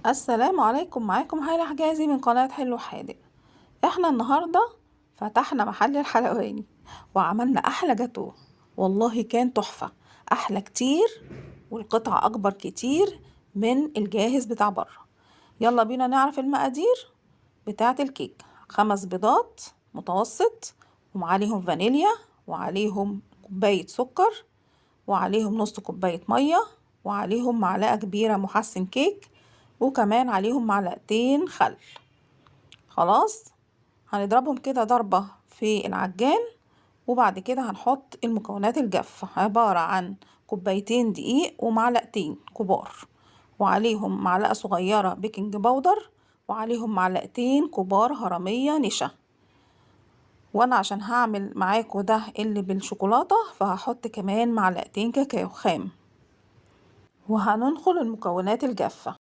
السلام عليكم، معاكم هالة حجازي من قناة حلو حادق. احنا النهاردة فتحنا محل الحلواني وعملنا احلى جاتوه، والله كان تحفة، احلى كتير والقطعة اكبر كتير من الجاهز بتاع بره. يلا بينا نعرف المقادير بتاعة الكيك. 5 بيضات متوسط وعليهم فانيليا وعليهم كوباية سكر وعليهم نص كوباية مية وعليهم معلقة كبيرة محسن كيك وكمان عليهم معلقتين خل. خلاص هنضربهم كده ضربة في العجان، وبعد كده هنحط المكونات الجافة عبارة عن كوبايتين دقيق ومعلقتين كبار وعليهم معلقة صغيرة بيكنج باودر وعليهم معلقتين كبار هرمية نشا. وانا عشان هعمل معاكم ده اللي بالشوكولاتة فهحط كمان معلقتين كاكاو خام. وهننخل المكونات الجافة.